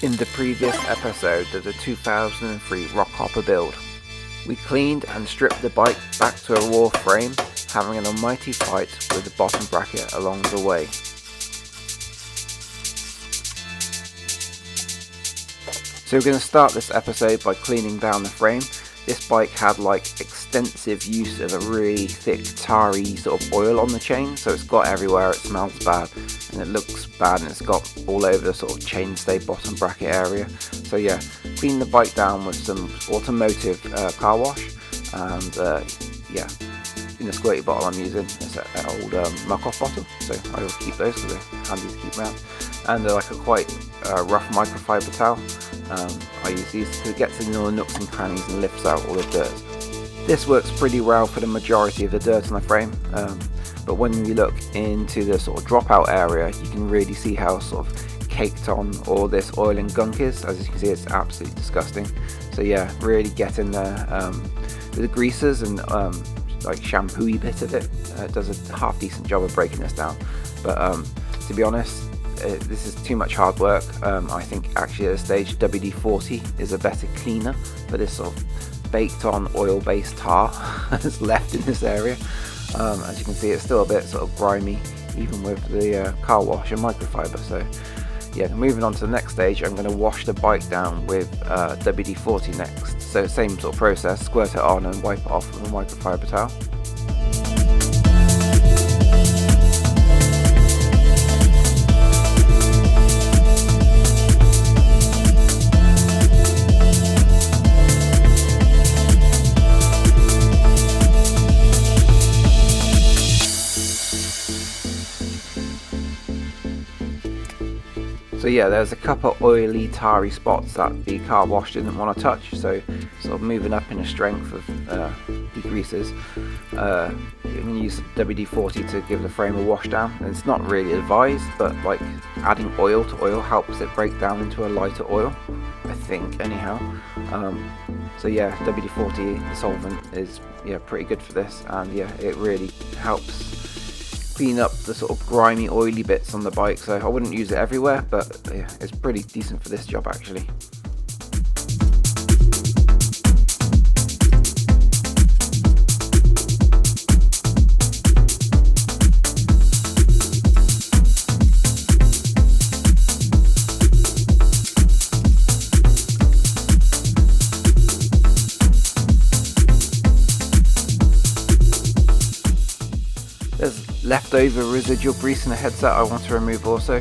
In the previous episode of the 2003 Rockhopper build, we cleaned and stripped the bike back to a raw frame, having an almighty fight with the bottom bracket along the way. So we're going to start this episode by cleaning down the frame. This bike had extensive use of a really thick tarry sort of oil on the chain, so it's got everywhere, it smells bad and it looks bad, and it's got all over the sort of chainstay bottom bracket area. So yeah, clean the bike down with some automotive car wash, and yeah, in the squirty bottle I'm using, it's an old muck-off bottle, so I always keep those because they're handy to keep around. And they're like a quite rough microfiber towel. I use these to get to all the nooks and crannies and lifts out all the dirt. This works pretty well for the majority of the dirt on the frame, but when you look into the sort of dropout area, you can really see how sort of caked on all this oil and gunk is. As you can see, it's absolutely disgusting. So yeah, really get in there with the greases and shampoo-y bit of it. It does a half decent job of breaking this down, but to be honest, this is too much hard work. I think actually at this stage WD-40 is a better cleaner for this sort of baked on oil based tar that's left in this area. As you can see, it's still a bit sort of grimy even with the car wash and microfiber. So yeah, moving on to the next stage, I'm going to wash the bike down with WD-40 next. So same sort of process, squirt it on and wipe it off with a microfiber towel. So yeah, there's a couple of oily, tarry spots that the car wash didn't want to touch, so sort of moving up in the strength of degreases. You can use WD-40 to give the frame a wash down, and it's not really advised, but adding oil to oil helps it break down into a lighter oil, I think, anyhow. So yeah, WD-40, the solvent, is pretty good for this, and yeah, it really helps clean up the sort of grimy, oily bits on the bike. So I wouldn't use it everywhere, but yeah, it's pretty decent for this job actually. There's leftover residual grease in the headset I want to remove also.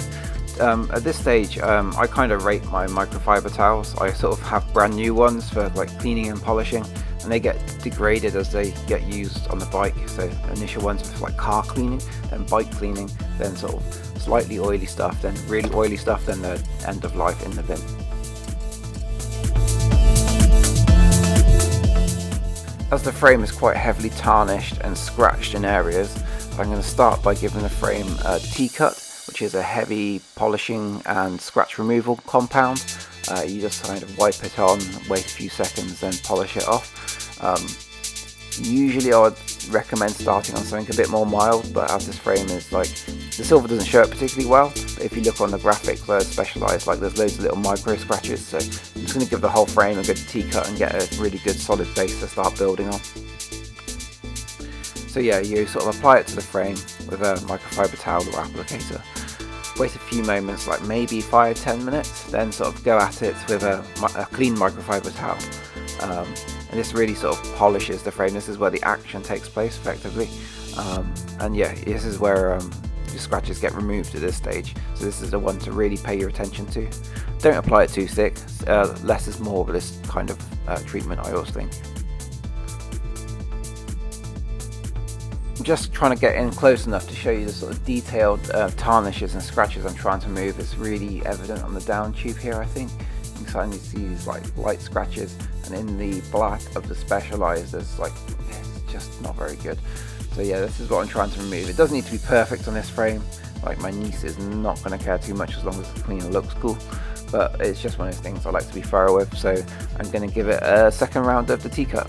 At this stage, I kind of rate my microfiber towels. I sort of have brand new ones for cleaning and polishing, and they get degraded as they get used on the bike. So initial ones for car cleaning, then bike cleaning, then sort of slightly oily stuff, then really oily stuff, then the end of life in the bin. As the frame is quite heavily tarnished and scratched in areas, I'm going to start by giving the frame a Teacup, which is a heavy polishing and scratch removal compound. You just kind of wipe it on, wait a few seconds, then polish it off. Usually I would recommend starting on something a bit more mild, but as this frame is the silver doesn't show it particularly well, but if you look on the graphics where it's specialised, there's loads of little micro scratches, so I'm just going to give the whole frame a good Teacup and get a really good solid base to start building on. So yeah, you sort of apply it to the frame with a microfiber towel or applicator, wait a few moments, maybe 5-10 minutes, then sort of go at it with a clean microfiber towel. And this really sort of polishes the frame. This is where the action takes place effectively. And yeah, this is where your scratches get removed at this stage. So this is the one to really pay your attention to. Don't apply it too thick, less is more with this kind of treatment, I always think. I'm just trying to get in close enough to show you the sort of detailed tarnishes and scratches I'm trying to move. It's really evident on the down tube here, I think. You can suddenly see these light scratches, and in the black of the Specialized, there's it's just not very good. So yeah, this is what I'm trying to remove. It doesn't need to be perfect on this frame. My niece is not going to care too much as long as the cleaner looks cool. But it's just one of those things I like to be thorough with, so I'm going to give it a second round of the Teacup.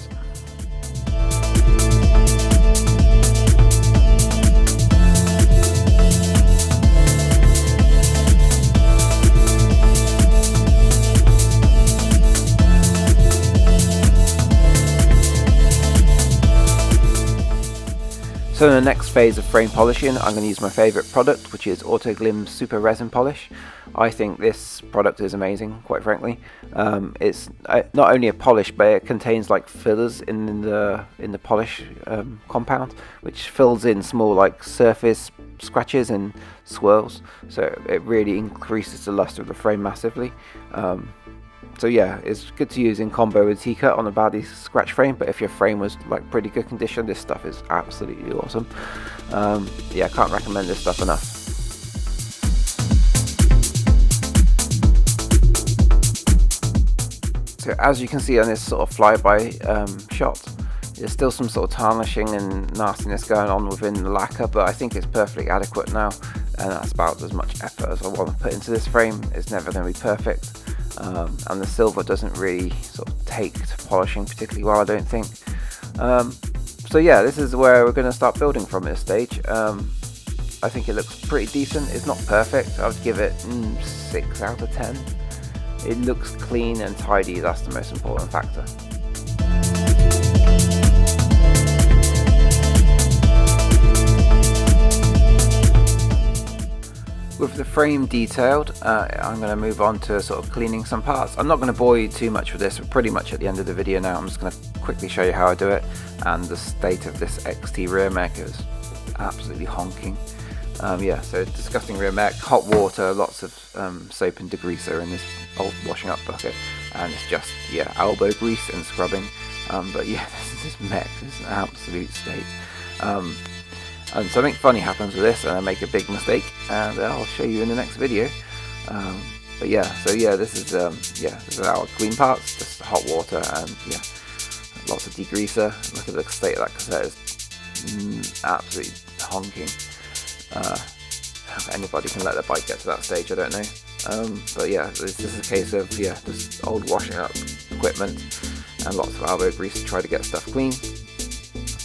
So in the next phase of frame polishing, I'm going to use my favourite product, which is Autoglim's Super Resin Polish. I think this product is amazing, quite frankly. It's not only a polish, but it contains like fillers in the polish compound, which fills in small like surface scratches and swirls. So it really increases the luster of the frame massively. So yeah, it's good to use in combo with Teacup on a badly scratch frame, but if your frame was like pretty good condition, this stuff is absolutely awesome. Yeah, I can't recommend this stuff enough. So as you can see on this sort of flyby shot, there's still some sort of tarnishing and nastiness going on within the lacquer, but I think it's perfectly adequate now, and that's about as much effort as I want to put into this frame. It's never going to be perfect. And the silver doesn't really sort of take to polishing particularly well, I don't think. So yeah, this is where we're going to start building from at this stage. I think it looks pretty decent. It's not perfect. I would give it 6 out of 10. It looks clean and tidy. That's the most important factor. With the frame detailed, I'm going to move on to sort of cleaning some parts. I'm not going to bore you too much with this. We're pretty much at the end of the video now. I'm just going to quickly show you how I do it, and the state of this XT rear mech is absolutely honking. Yeah, so disgusting rear mech, hot water, lots of soap and degreaser in this old washing up bucket, and it's just, yeah, elbow grease and scrubbing. But yeah, this mech is an absolute state. And something funny happens with this, and I make a big mistake, and I'll show you in the next video. But yeah, so yeah, this is our clean parts, just hot water and yeah, lots of degreaser. Look at the state of that cassette, is absolutely honking. How anybody can let their bike get to that stage, I don't know. But yeah, this is a case of just old washing up equipment and lots of elbow grease to try to get stuff clean.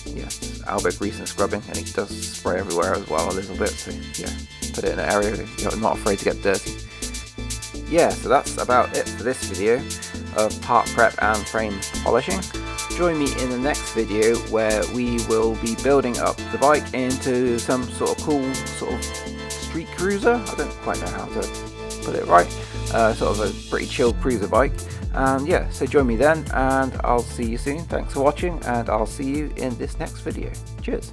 Yeah, elbow grease and scrubbing, and it does spray everywhere as well a little bit, so yeah, put it in an area you're not afraid to get dirty. Yeah, so that's about it for this video of part prep and frame polishing. Join me in the next video where we will be building up the bike into some sort of cool sort of street cruiser. I don't quite know how to put it right. Sort of a pretty chill cruiser bike. And yeah, so join me then, and I'll see you soon. Thanks for watching, and I'll see you in this next video. Cheers.